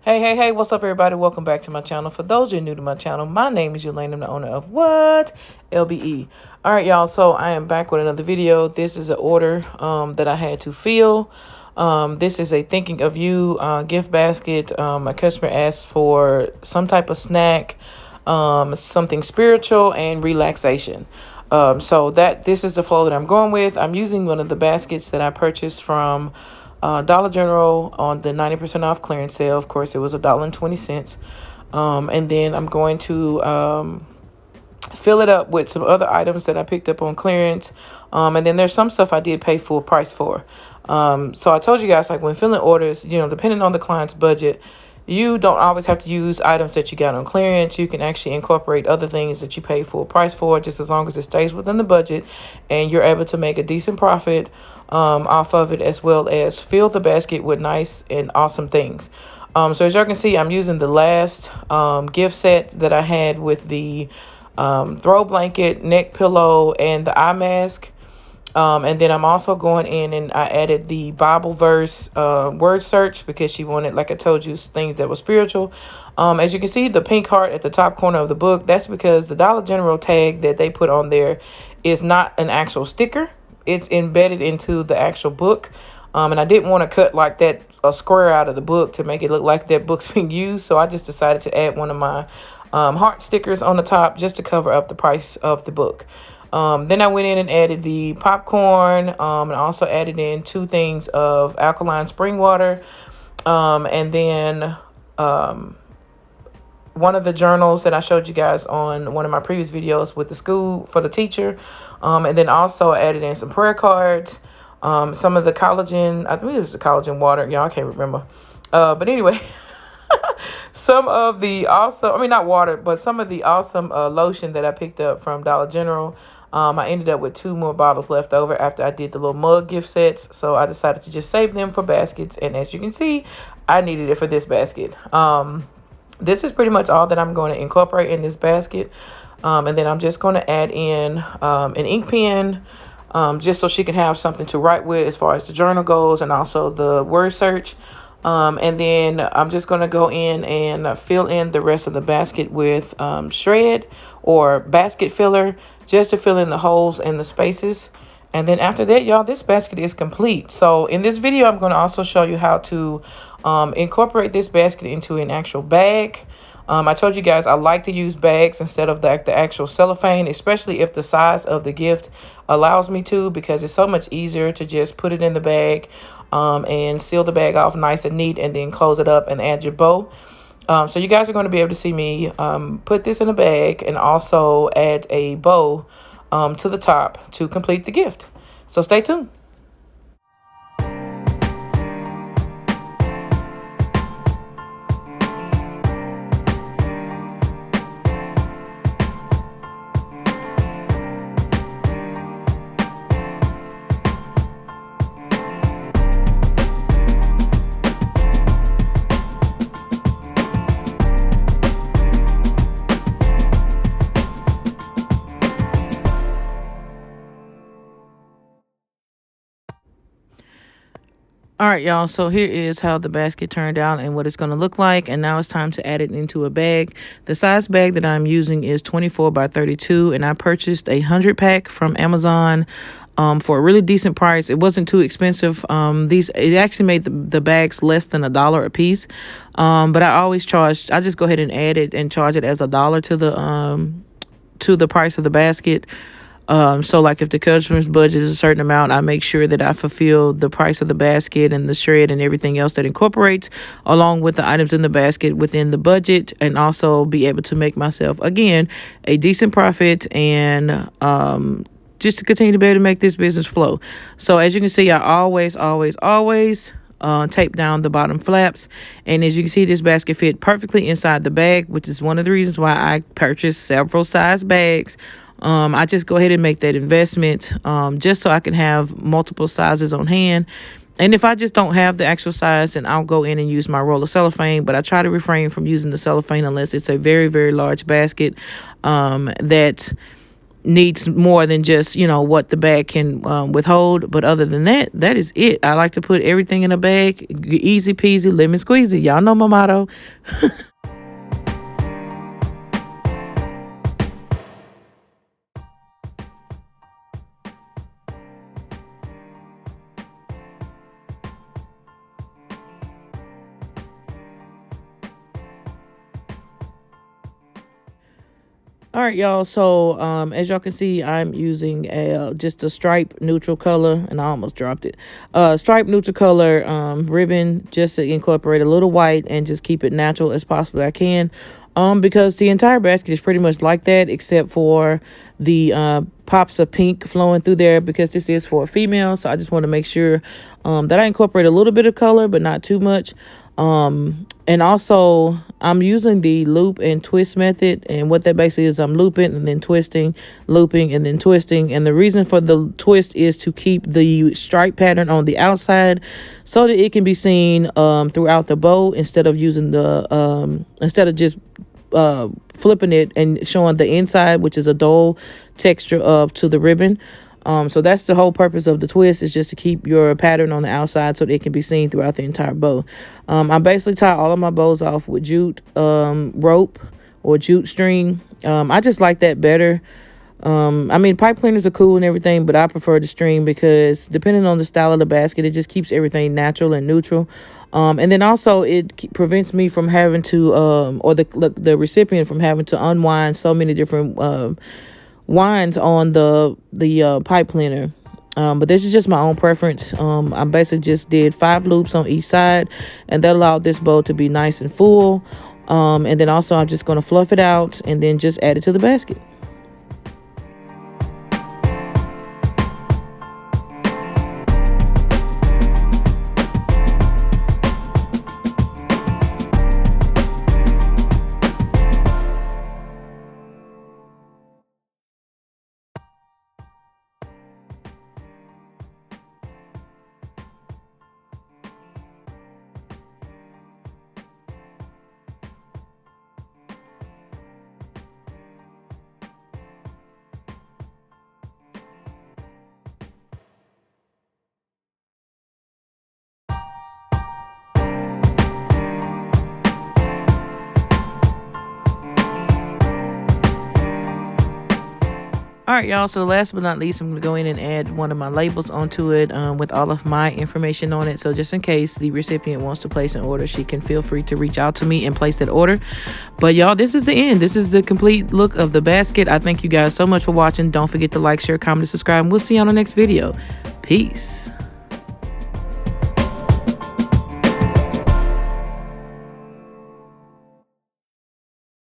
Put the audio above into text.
Hey, what's up, everybody? Welcome back to my channel. For those who are new to my channel, my name is Yelena. I'm the owner of What? LBE. All right, y'all. So I am back with another video. This is an order that I had to fill. This is a Thinking of You gift basket. My customer asked for some type of snack, something spiritual and relaxation. So this is the flow that I'm going with. I'm using one of the baskets that I purchased from Dollar General on the 90% off clearance sale. Of course, it was $1.20. And then I'm going to fill it up with some other items that I picked up on clearance. And then there's some stuff I did pay full price for. So I told you guys, like, when filling orders, depending on the client's budget, you don't always have to use items that you got on clearance. You can actually incorporate other things that you pay full price for, just as long as it stays within the budget and you're able to make a decent profit off of it, as well as fill the basket with nice and awesome things. So as y'all can see, I'm using the last gift set that I had with the throw blanket, neck pillow, and the eye mask. And then I'm also going in and I added the Bible verse word search because she wanted, like I told you, things that were spiritual. As you can see, the pink heart at the top corner of the book, that's because the Dollar General tag that they put on there is not an actual sticker. It's embedded into the actual book. And I didn't want to cut like that a square out of the book to make it look like that book's being used. So I just decided to add one of my heart stickers on the top just to cover up the price of the book. Then I went in and added the popcorn, and also added in 2 things of alkaline spring water, and then one of the journals that I showed you guys on one of my previous videos with the school for the teacher, and then also added in some prayer cards, some of the collagen, I think it was the collagen water, y'all, I can't remember, but anyway. Some of the awesome, I mean, not water, but some of the awesome lotion that I picked up from Dollar General. I ended up with 2 more bottles left over after I did the little mug gift sets. So I decided to just save them for baskets. And as you can see, I needed it for this basket. This is pretty much all that I'm going to incorporate in this basket. And then I'm just going to add in an ink pen, just so she can have something to write with as far as the journal goes, and also the word search. And then I'm just going to go in and fill in the rest of the basket with shred or basket filler, just to fill in the holes and the spaces. And then after that, y'all, this basket is complete. So in this video, I'm going to also show you how to incorporate this basket into an actual bag. I told you guys I like to use bags instead of the actual cellophane, especially if the size of the gift allows me to, because it's so much easier to just put it in the bag and seal the bag off nice and neat, and then close it up and add your bow. So you guys are going to be able to see me put this in a bag and also add a bow to the top to complete the gift. So stay tuned. All right, y'all. So here is how the basket turned out and what it's going to look like. And now it's time to add it into a bag. The size bag that I'm using is 24 by 32. And I purchased a 100-pack from Amazon for a really decent price. It wasn't too expensive. It actually made the bags less than $1 a piece. But I just go ahead and add it and charge it as $1 to the price of the basket. So like if the customer's budget is a certain amount, I make sure that I fulfill the price of the basket and the shred and everything else that incorporates along with the items in the basket within the budget, and also be able to make myself, again, a decent profit, and just to continue to be able to make this business flow. So as you can see, I always tape down the bottom flaps, and as you can see, this basket fit perfectly inside the bag, which is one of the reasons why I purchased several size bags. I just go ahead and make that investment just so I can have multiple sizes on hand. And if I just don't have the actual size, then I'll go in and use my roll of cellophane. But I try to refrain from using the cellophane unless it's a very, very large basket that needs more than just, you know, what the bag can withhold. But other than that, that is it. I like to put everything in a bag. Easy peasy, lemon squeezy. Y'all know my motto. All right, y'all. So, as y'all can see, I'm using just a stripe neutral color, and I almost dropped it. Stripe neutral color ribbon, just to incorporate a little white and just keep it natural as possible I can. Because the entire basket is pretty much like that, except for the pops of pink flowing through there, because this is for a female. So I just want to make sure that I incorporate a little bit of color, but not too much. And also I'm using the loop and twist method, and what that basically is, I'm looping and then twisting, looping and then twisting. And the reason for the twist is to keep the stripe pattern on the outside so that it can be seen throughout the bow, instead of using the instead of just flipping it and showing the inside, which is a dull texture to the ribbon. So that's the whole purpose of the twist, is just to keep your pattern on the outside so that it can be seen throughout the entire bow. I basically tie all of my bows off with jute rope or jute string. I just like that better. I mean, pipe cleaners are cool and everything, but I prefer the string because depending on the style of the basket, it just keeps everything natural and neutral. And then also it prevents me from having to, or the recipient from having to unwind so many different winds on the pipe cleaner. But this is just my own preference. I basically just did 5 loops on each side, and that allowed this bow to be nice and full. And then also I'm just going to fluff it out and then just add it to the basket. All right, y'all. So last but not least, I'm going to go in and add one of my labels onto it with all of my information on it. So just in case the recipient wants to place an order, she can feel free to reach out to me and place that order. But y'all, this is the end. This is the complete look of the basket. I thank you guys so much for watching. Don't forget to like, share, comment, and subscribe. And we'll see you on the next video. Peace.